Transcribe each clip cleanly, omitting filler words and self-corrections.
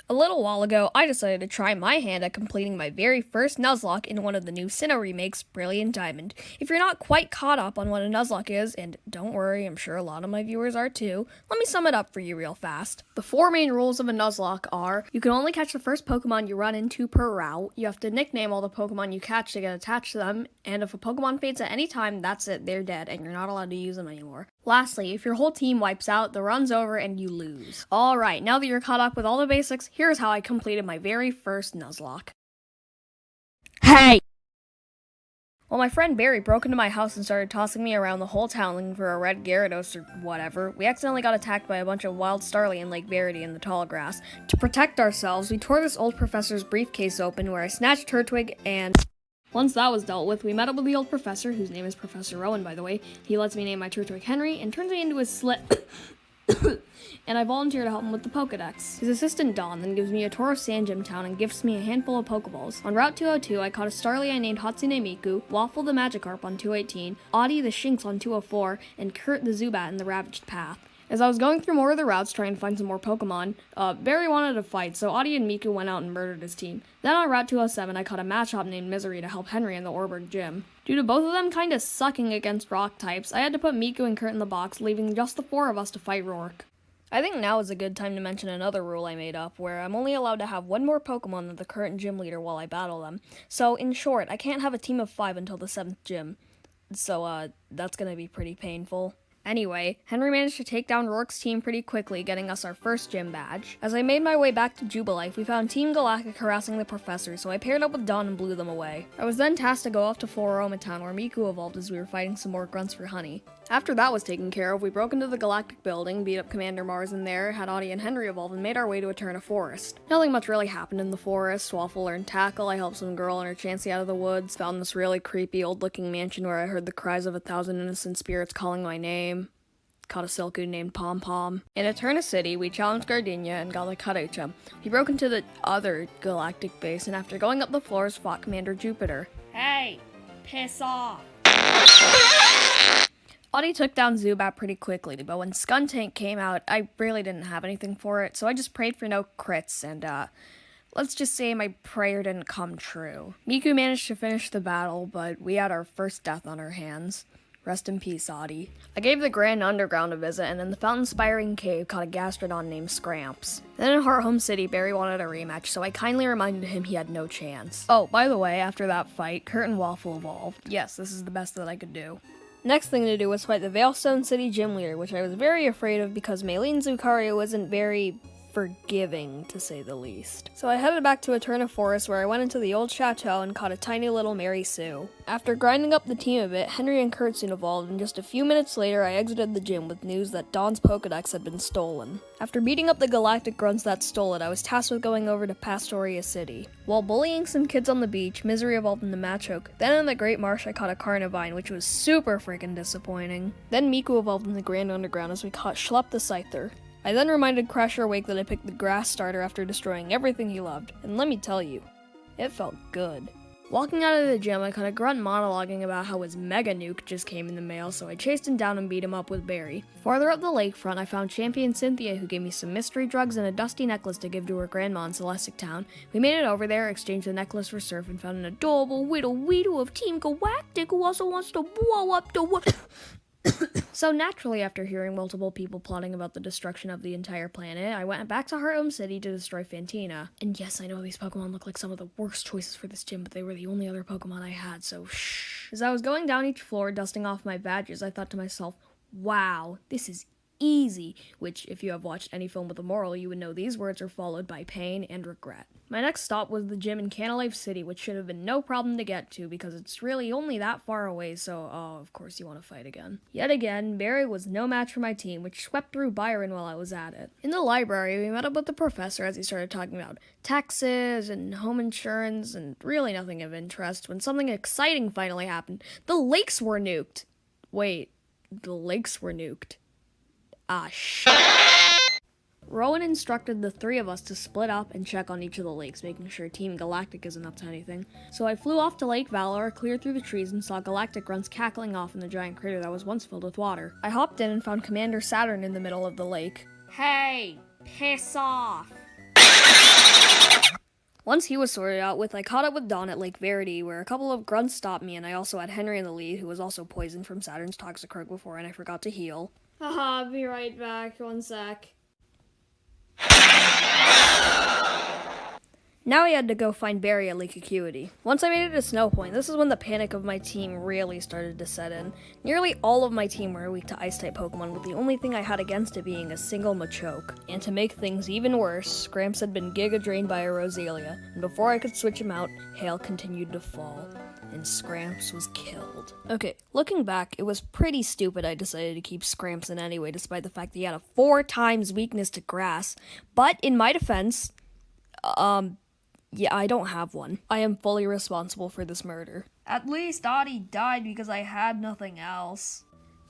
A little while ago, I decided to try my hand at completing my very first Nuzlocke in one of the new Sinnoh remakes, Brilliant Diamond. If you're not quite caught up on what a Nuzlocke is, and don't worry, I'm sure a lot of my viewers are too, let me sum it up for you real fast. The four main rules of a Nuzlocke are, you can only catch the first Pokemon you run into per route, you have to nickname all the Pokemon you catch to get attached to them, and if a Pokemon fades at any time, that's it, they're dead, and you're not allowed to use them anymore. Lastly, if your whole team wipes out, the run's over and you lose. Alright, now that you're caught up with all the basics, here's how I completed my very first Nuzlocke. Hey! Well, my friend Barry broke into my house and started tossing me around the whole town looking for a red Gyarados or whatever. We accidentally got attacked by a bunch of wild Starly in Lake Verity in the tall grass. To protect ourselves, we tore this old professor's briefcase open where I snatched Turtwig and... Once that was dealt with, we met up with the old professor, whose name is Professor Rowan, by the way. He lets me name my Turtwig Henry and turns me into his and I volunteer to help him with the Pokedex. His assistant Dawn then gives me a tour of Sand Gym Town and gifts me a handful of Pokeballs. On Route 202, I caught a Starly I named Hatsune Miku, Waffle the Magikarp on 218, Audie the Shinx on 204, and Kurt the Zubat in the Ravaged Path. As I was going through more of the routes trying to find some more Pokemon, Barry wanted to fight, so Audie and Miku went out and murdered his team. Then on Route 207, I caught a Machop named Misery to help Henry in the Orberg gym. Due to both of them kinda sucking against rock types, I had to put Miku and Kurt in the box, leaving just the four of us to fight Rourke. I think now is a good time to mention another rule I made up, where I'm only allowed to have one more Pokemon than the current gym leader while I battle them. So, in short, I can't have a team of 5 until the 7th gym. So, that's gonna be pretty painful. Anyway, Henry managed to take down Rourke's team pretty quickly, getting us our first gym badge. As I made my way back to Jubilife, we found Team Galactic harassing the professor, so I paired up with Dawn and blew them away. I was then tasked to go off to Floroma Town, where Miku evolved as we were fighting some more grunts for honey. After that was taken care of, we broke into the Galactic building, beat up Commander Mars in there, had Audie and Henry evolve, and made our way to Eterna Forest. Nothing much really happened in the forest. Waffle learned Tackle, I helped some girl and her Chansey out of the woods, found this really creepy old-looking mansion where I heard the cries of 1,000 innocent spirits calling my name. Caught a Silcoon named Pom Pom. In Eterna City, we challenged Gardenia and got a Karucha. We broke into the other galactic base, and after going up the floors, fought Commander Jupiter. Hey! Piss off! Audie took down Zubat pretty quickly, but when Skuntank came out, I really didn't have anything for it, so I just prayed for no crits, and let's just say my prayer didn't come true. Miku managed to finish the battle, but we had our first death on our hands. Rest in peace, Audie. I gave the Grand Underground a visit, and in the Fountain-Spiring Cave caught a Gastrodon named Scramps. Then in Hearthome City, Barry wanted a rematch, so I kindly reminded him he had no chance. Oh, by the way, after that fight, Kurt and Waffle evolved. Yes, this is the best that I could do. Next thing to do was fight the Veilstone City Gym Leader, which I was very afraid of because Maylene Zucario wasn't very forgiving, to say the least. So I headed back to Eterna Forest, where I went into the old chateau and caught a tiny little Mary Sue. After grinding up the team a bit, Henry and Kurt soon evolved, and just a few minutes later I exited the gym with news that Dawn's Pokedex had been stolen. After beating up the galactic grunts that stole it, I was tasked with going over to Pastoria City. While bullying some kids on the beach, Misery evolved into Machoke. Then in the Great Marsh I caught a Carnivine, which was super freaking disappointing. Then Miku evolved in the Grand Underground as we caught Schlepp the Scyther. I then reminded Crasher Wake that I picked the grass starter after destroying everything he loved, and let me tell you, it felt good. Walking out of the gym, I caught a grunt monologuing about how his Mega Nuke just came in the mail, so I chased him down and beat him up with Barry. Farther up the lakefront, I found Champion Cynthia, who gave me some mystery drugs and a dusty necklace to give to her grandma in Celestic Town. We made it over there, exchanged the necklace for Surf, and found an adorable Whittle Weedle of Team Galactic who also wants to blow up the world. So naturally, after hearing multiple people plotting about the destruction of the entire planet, I went back to Hearthome City to destroy Fantina. And yes, I know these Pokemon look like some of the worst choices for this gym, but they were the only other Pokemon I had, so shh. As I was going down each floor, dusting off my badges, I thought to myself, wow, this is easy, which if you have watched any film with a moral, you would know these words are followed by pain and regret. My next stop was the gym in Canalife City, which should have been no problem to get to because it's really only that far away, so of course you want to fight again. Yet again, Barry was no match for my team, which swept through Byron while I was at it. In the library, we met up with the professor as he started talking about taxes and home insurance and really nothing of interest when something exciting finally happened. The lakes were nuked. Wait, the lakes were nuked. Ah, shit. Rowan instructed the three of us to split up and check on each of the lakes, making sure Team Galactic isn't up to anything. So I flew off to Lake Valor, cleared through the trees, and saw Galactic grunts cackling off in the giant crater that was once filled with water. I hopped in and found Commander Saturn in the middle of the lake. Hey, piss off! Once he was sorted out with, I caught up with Dawn at Lake Verity, where a couple of grunts stopped me, and I also had Henry in the lead, who was also poisoned from Saturn's Toxicroak before, and I forgot to heal. Haha, be right back. One sec. Now I had to go find Barry at Lake Acuity. Once I made it to Snow Point, this is when the panic of my team really started to set in. Nearly all of my team were weak to Ice-type Pokemon, with the only thing I had against it being a single Machoke. And to make things even worse, Gramps had been Giga Drained by a Roselia, and before I could switch him out, hail continued to fall, and Scramps was killed. Okay, looking back, it was pretty stupid I decided to keep Scramps in anyway, despite the fact that he had a 4 times weakness to grass. But in my defense, yeah, I don't have one. I am fully responsible for this murder. At least Audie died because I had nothing else.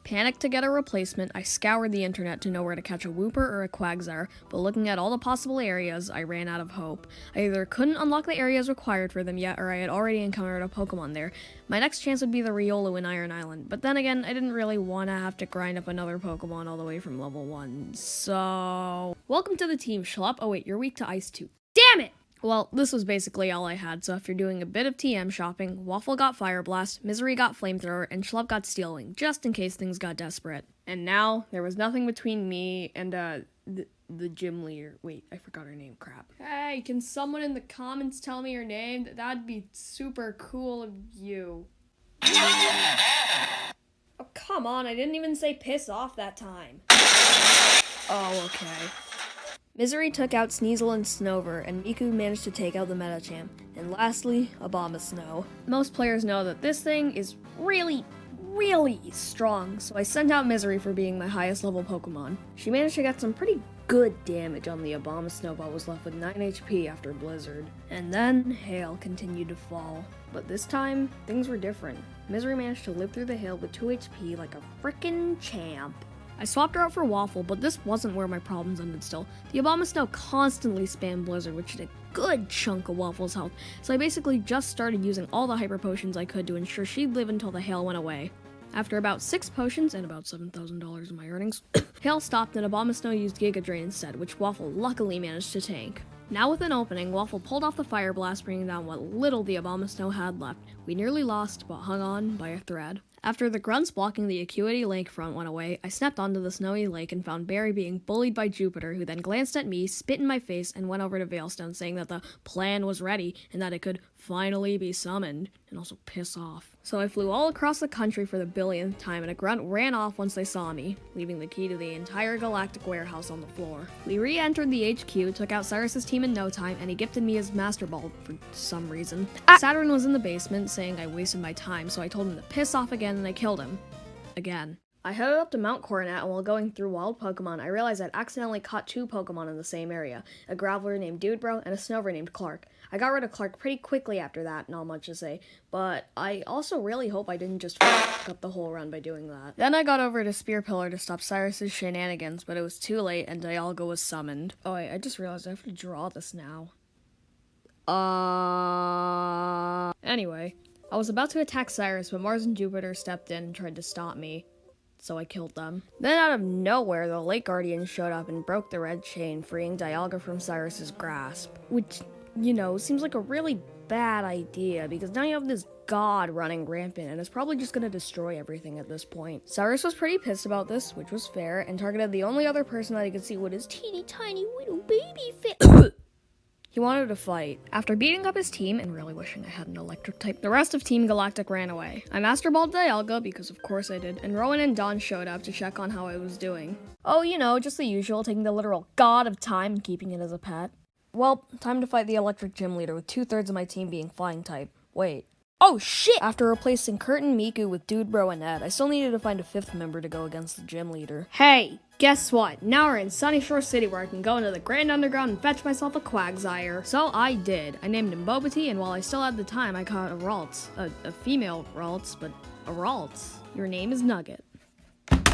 Panicked to get a replacement, I scoured the internet to know where to catch a Wooper or a Quagsire, but looking at all the possible areas, I ran out of hope. I either couldn't unlock the areas required for them yet, or I had already encountered a Pokemon there. My next chance would be the Riolu in Iron Island, but then again, I didn't really want to have to grind up another Pokemon all the way from level 1, so... Welcome to the team, Schlup. Oh wait, you're weak to Ice too. Damn it! Well, this was basically all I had, so after doing a bit of TM shopping, Waffle got Fire Blast, Misery got Flamethrower, and Schlup got Steel Wing, just in case things got desperate. And now, there was nothing between me and, the gym leader. Wait, I forgot her name, crap. Hey, can someone in the comments tell me her name? That'd be super cool of you. Oh, come on, I didn't even say piss off that time. Oh, okay. Misery took out Sneasel and Snover, and Miku managed to take out the Metachamp. And lastly, Abomasnow. Most players know that this thing is really strong, so I sent out Misery for being my highest level Pokemon. She managed to get some pretty good damage on the Abomasnow, but was left with 9 HP after Blizzard. And then, hail continued to fall. But this time, things were different. Misery managed to live through the hail with 2 HP like a frickin' champ. I swapped her out for Waffle, but this wasn't where my problems ended still. The Abomasnow constantly spammed Blizzard, which did a good chunk of Waffle's health, so I basically just started using all the Hyper Potions I could to ensure she'd live until the hail went away. After about 6 potions and about $7,000 in my earnings, hail stopped and Abomasnow used Giga Drain instead, which Waffle luckily managed to tank. Now with an opening, Waffle pulled off the Fire Blast, bringing down what little the Abomasnow had left. We nearly lost, but hung on by a thread. After the grunts blocking the Acuity lakefront went away, I stepped onto the snowy lake and found Barry being bullied by Jupiter, who then glanced at me, spit in my face, and went over to Veilstone, saying that the plan was ready and that it could finally be summoned, and also piss off. So I flew all across the country for the billionth time, and a grunt ran off once they saw me, leaving the key to the entire galactic warehouse on the floor. We re-entered the HQ, took out Cyrus's team in no time, and he gifted me his Master Ball for some reason. Saturn was in the basement, saying I wasted my time, so I told him to piss off again, and I killed him. Again. I headed up to Mount Coronet, and while going through wild Pokemon, I realized I'd accidentally caught 2 Pokemon in the same area, a Graveler named Dudebro and a Snover named Clark. I got rid of Clark pretty quickly after that, not much to say, but I also really hope I didn't just fuck up the whole run by doing that. Then I got over to Spear Pillar to stop Cyrus's shenanigans, but it was too late and Dialga was summoned. Oh wait, I just realized I have to draw this now. Anyway, I was about to attack Cyrus, but Mars and Jupiter stepped in and tried to stop me. So I killed them. Then out of nowhere, the Lake Guardian showed up and broke the red chain, freeing Dialga from Cyrus's grasp. Which, you know, seems like a really bad idea, because now you have this god running rampant, and it's probably just gonna destroy everything at this point. Cyrus was pretty pissed about this, which was fair, and targeted the only other person that he could see with his teeny tiny little baby face. He wanted to fight. After beating up his team and really wishing I had an electric type, the rest of Team Galactic ran away. I Master Balled Dialga, because of course I did, and Rowan and Dawn showed up to check on how I was doing. Oh, you know, just the usual, taking the literal god of time and keeping it as a pet. Well, time to fight the electric gym leader, with 2/3 of my team being flying type. Wait. Oh shit! After replacing Kurt and Miku with Dudebro and Ed, I still needed to find a 5th member to go against the gym leader. Hey, guess what? Now we're in Sunny Shore City, where I can go into the Grand Underground and fetch myself a Quagsire. So I did. I named him Bobaty, and while I still had the time, I caught a Ralts. A female Ralts, but a Ralts. Your name is Nugget.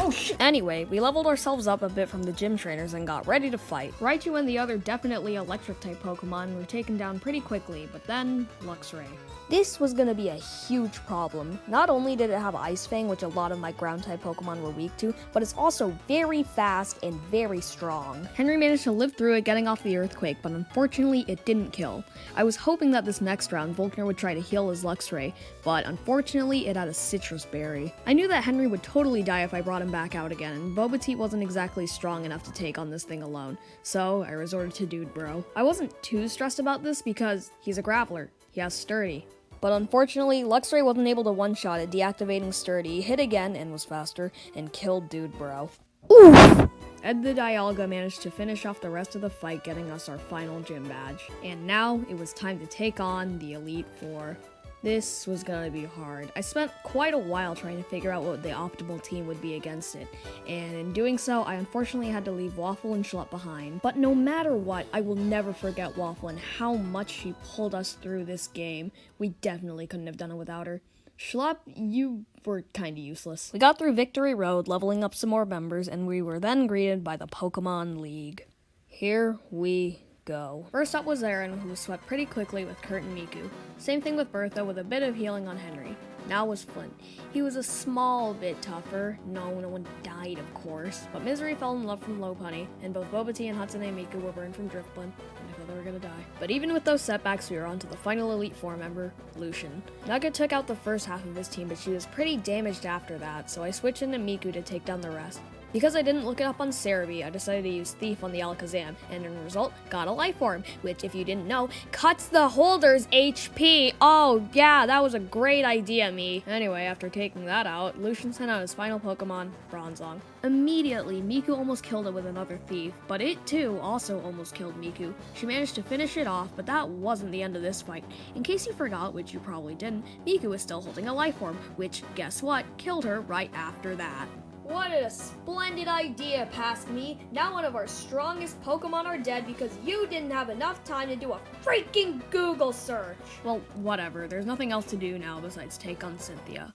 Oh shit! Anyway, we leveled ourselves up a bit from the gym trainers and got ready to fight. Raichu and the other definitely electric-type Pokemon were taken down pretty quickly, but then Luxray. This was gonna be a huge problem. Not only did it have Ice Fang, which a lot of my ground-type Pokemon were weak to, but it's also very fast and very strong. Henry managed to live through it, getting off the Earthquake, but unfortunately it didn't kill. I was hoping that this next round, Volkner would try to heal his Luxray, but unfortunately it had a Citrus Berry. I knew that Henry would totally die if I brought him back out again, and Boba wasn't exactly strong enough to take on this thing alone, so I resorted to Dude Bro. I wasn't too stressed about this because he's a Grappler. He has Sturdy. But unfortunately, Luxray wasn't able to one-shot it, deactivating Sturdy, hit again and was faster, and killed Dude Bro. Oof! Ed the Dialga managed to finish off the rest of the fight, getting us our final gym badge. And now, it was time to take on the Elite Four. This was gonna be hard. I spent quite a while trying to figure out what the optimal team would be against it, and in doing so, I unfortunately had to leave Waffle and Schlupp behind. But no matter what, I will never forget Waffle and how much she pulled us through this game. We definitely couldn't have done it without her. Schlupp, you were kinda useless. We got through Victory Road, leveling up some more members, and we were then greeted by the Pokemon League. Here we go. First up was Aaron, who was swept pretty quickly with Kurt and Miku. Same thing with Bertha, with a bit of healing on Henry. Now was Flint. He was a small bit tougher. No one died, of course. But Misery fell in love from Lopunny, and both Boba and Hatsune Miku were burned from Driftblood, and I thought they were gonna die. But even with those setbacks, we were on to the final Elite Four member, Lucian. Nugget took out the first half of his team, but she was pretty damaged after that, so I switched into Miku to take down the rest. Because I didn't look it up on Cerebi, I decided to use Thief on the Alakazam, and in result, got a Life Orb, which, if you didn't know, cuts the holder's HP. Oh, yeah, that was a great idea, me. Anyway, after taking that out, Lucian sent out his final Pokemon, Bronzong. Immediately, Miku almost killed it with another Thief, but it, too, also almost killed Miku. She managed to finish it off, but that wasn't the end of this fight. In case you forgot, which you probably didn't, Miku was still holding a Life Orb, which, guess what, killed her right after that. What a splendid idea, Past Me. Now one of our strongest Pokemon are dead because you didn't have enough time to do a freaking Google search. Well, whatever. There's nothing else to do now besides take on Cynthia.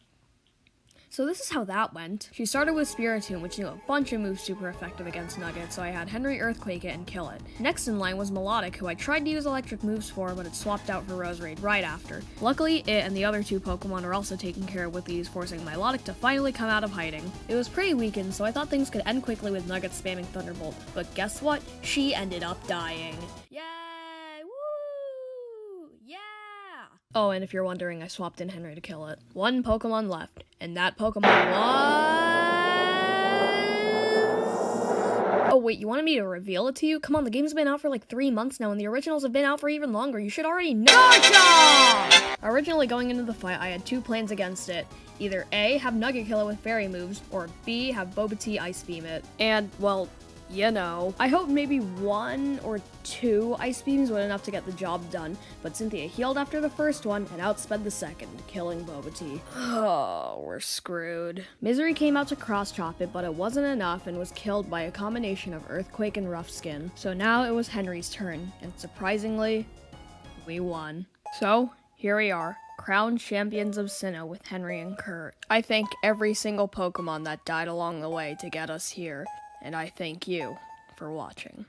So this is how that went. She started with Spiritomb, which knew a bunch of moves super effective against Nugget, so I had Henry Earthquake it and kill it. Next in line was Melodic, who I tried to use electric moves for, but it swapped out for Roserade right after. Luckily, it and the other two Pokemon are also taken care of with these, forcing Melodic to finally come out of hiding. It was pretty weakened, so I thought things could end quickly with Nugget spamming Thunderbolt, but guess what? She ended up dying. Yay! Woo! Yeah! Oh, and if you're wondering, I swapped in Henry to kill it. One Pokemon left, and that Pokemon was... Oh wait, you wanted me to reveal it to you? Come on, the game's been out for like 3 months now, and the originals have been out for even longer. You should already know. Gotcha! Originally going into the fight, I had two plans against it. Either A, have Nugget kill it with fairy moves, or B, have Boba Ice Beam it. And, well, you know. I hoped maybe 1 or 2 Ice Beams would enough to get the job done, but Cynthia healed after the first one and outsped the second, killing Boba. Oh, we're screwed. Misery came out to cross-chop it, but it wasn't enough and was killed by a combination of Earthquake and Rough Skin. So now it was Henry's turn, and surprisingly, we won. So, here we are, crowned champions of Sinnoh with Henry and Kurt. I thank every single Pokemon that died along the way to get us here. And I thank you for watching.